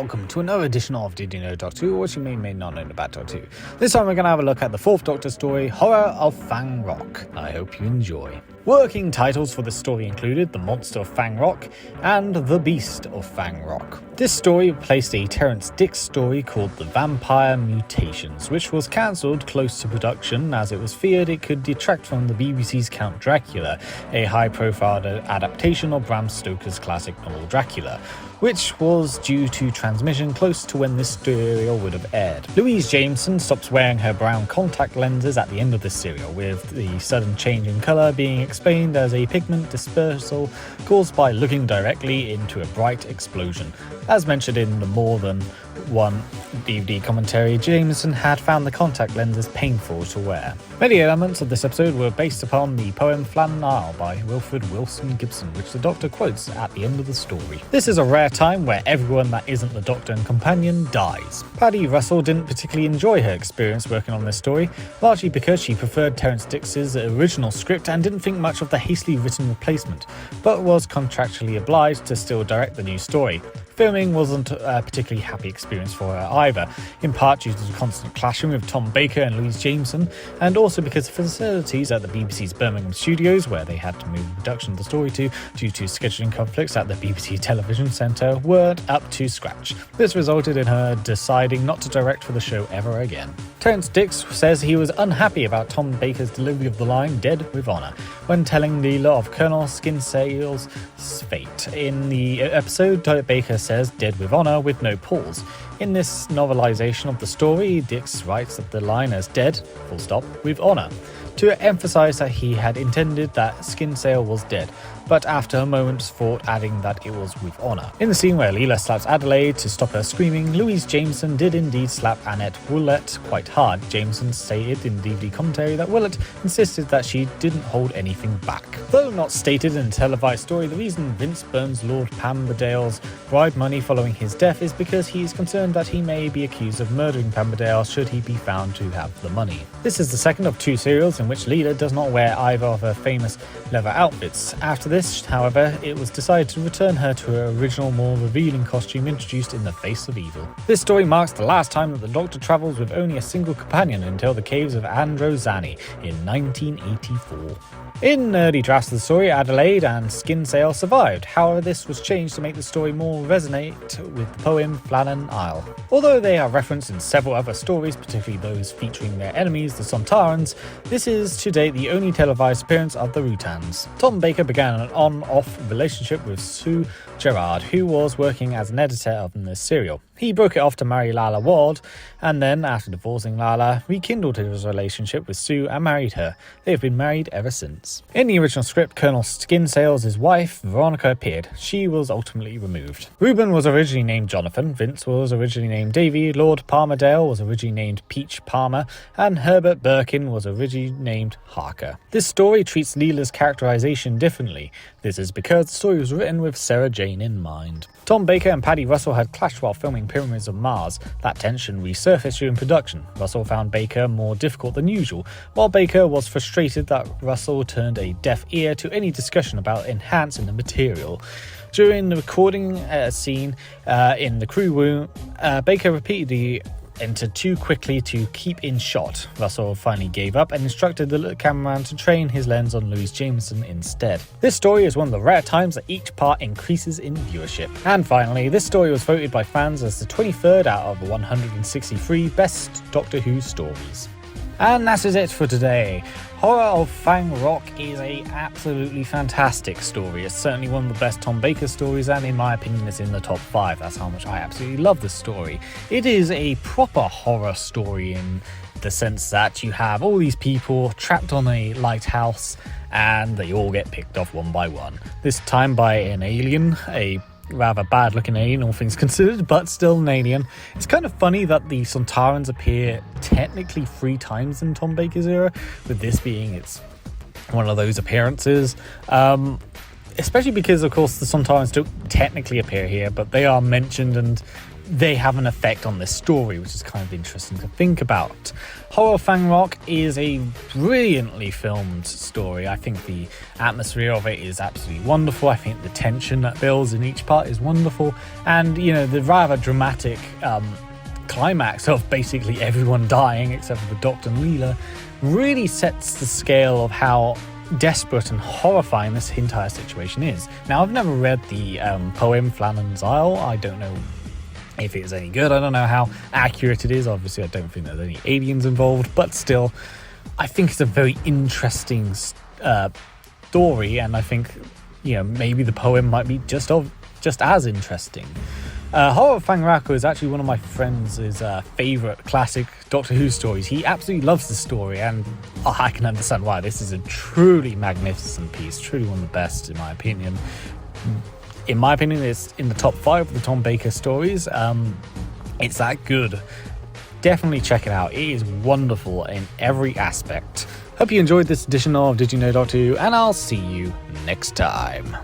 welcome to another edition of Did You Know Doctor Who, or what you may not know about Doctor Who. This time we're going to have a look at the fourth Doctor story, Horror of Fang Rock. I hope you enjoy. Working titles for this story included The Monster of Fang Rock and The Beast of Fang Rock. This story replaced a Terrance Dicks story called The Vampire Mutations, which was cancelled close to production as it was feared it could detract from the BBC's Count Dracula, a high-profile adaptation of Bram Stoker's classic novel Dracula, which was due to transmission close to when this serial would have aired. Louise Jameson stops wearing her brown contact lenses at the end of this serial, with the sudden change in colour being explained as a pigment dispersal caused by looking directly into a bright explosion. As mentioned in the More Than One DVD commentary, Jameson had found the contact lenses painful to wear. Many elements of this episode were based upon the poem Flannan Isle by Wilfred Wilson Gibson, which the Doctor quotes at the end of the story. This is a rare time where everyone that isn't the Doctor and companion dies. Paddy Russell didn't particularly enjoy her experience working on this story, largely because she preferred Terrance Dicks' original script and didn't think much of the hastily written replacement, but was contractually obliged to still direct the new story. Filming wasn't a particularly happy experience for her either, in part due to the constant clashing with Tom Baker and Louise Jameson, and also because the facilities at the BBC's Birmingham studios, where they had to move the production of the story to due to scheduling conflicts at the BBC Television Centre, weren't up to scratch. This resulted in her deciding not to direct for the show ever again. Terrance Dicks says he was unhappy about Tom Baker's delivery of the line "Dead with Honour" when telling Leela of Colonel Skinsale's fate. In the episode, Baker says "dead with honour" with no pause. In this novelisation of the story, Dicks writes that the line as "dead, full stop, with honour," to emphasise that he had intended that Skinsale was dead, but after a moment's thought adding that it was with honour. In the scene where Leela slaps Adelaide to stop her screaming, Louise Jameson did indeed slap Annette Willett quite hard. Jameson stated in DVD commentary that Willett insisted that she didn't hold anything back. Though not stated in the televised story, the reason Vince burns Lord Pamperdale's bride money following his death is because he is concerned that he may be accused of murdering Pamperdale should he be found to have the money. This is the second of two serials in which Leela does not wear either of her famous leather outfits. After this, however, it was decided to return her to her original, more revealing costume introduced in The Face of Evil. This story marks the last time that the Doctor travels with only a single companion until the caves of Androzani in 1984. In early drafts of the story, Adelaide and Skinsale survived. However, this was changed to make the story more resonate with the poem Flannan Isle. Although they are referenced in several other stories, particularly those featuring their enemies, the Sontarans, this is to date the only televised appearance of the Rutans. Tom Baker began an on-off relationship with Sue Gerard, who was working as an editor of the serial. He broke it off to marry Lala Ward, and then, after divorcing Lala, rekindled his relationship with Sue and married her. They have been married ever since. In the original script, Colonel Skinsale's wife, Veronica, appeared. She was ultimately removed. Reuben was originally named Jonathan, Vince was originally named Davy, Lord Palmerdale was originally named Peach Palmer, and Herbert Birkin was originally named Harker. This story treats Leela's characterization differently. This is because the story was written with Sarah Jane in mind. Tom Baker and Paddy Russell had clashed while filming Pyramids of Mars. That tension resurfaced during production. Russell found Baker more difficult than usual, while Baker was frustrated that Russell turned a deaf ear to any discussion about enhancing the material. During the recording scene in the crew room, Baker repeatedly entered too quickly to keep in shot. Russell finally gave up and instructed the cameraman to train his lens on Louise Jameson instead. This story is one of the rare times that each part increases in viewership. And finally, this story was voted by fans as the 23rd out of 163 best Doctor Who stories. And that is it for today. Horror of Fang Rock is a absolutely fantastic story. It's certainly one of the best Tom Baker stories, and in my opinion it's in the top 5. That's how much I absolutely love this story. It is a proper horror story in the sense that you have all these people trapped on a lighthouse and they all get picked off one by one. This time by an alien, a rather bad looking alien, all things considered, but still an alien. It's kind of funny that the Sontarans appear technically 3 times in Tom Baker's era, with this being its one of those appearances. Especially because, of course, the Sontarans don't technically appear here, but they are mentioned, and they have an effect on this story, which is kind of interesting to think about. Horror of Fang Rock is a brilliantly filmed story. I think the atmosphere of it is absolutely wonderful. I think the tension that builds in each part is wonderful. And, you know, the rather dramatic climax of basically everyone dying except for the Doctor and Leela really sets the scale of how desperate and horrifying this entire situation is. Now, I've never read the poem Flannan's Isle. I don't know if it's any good. I don't know how accurate it is. Obviously, I don't think there's any aliens involved, but still, I think it's a very interesting story, and I think, you know, maybe the poem might be just as interesting. Horror of Fang Rock is actually one of my friends' favourite classic Doctor Who stories. He absolutely loves the story, and I can understand why. This is a truly magnificent piece, truly one of the best in my opinion. In my opinion, it's in the top 5 of the Tom Baker stories. It's that good. Definitely check it out. It is wonderful in every aspect. Hope you enjoyed this edition of Did You Know Doctor Who, and I'll see you next time.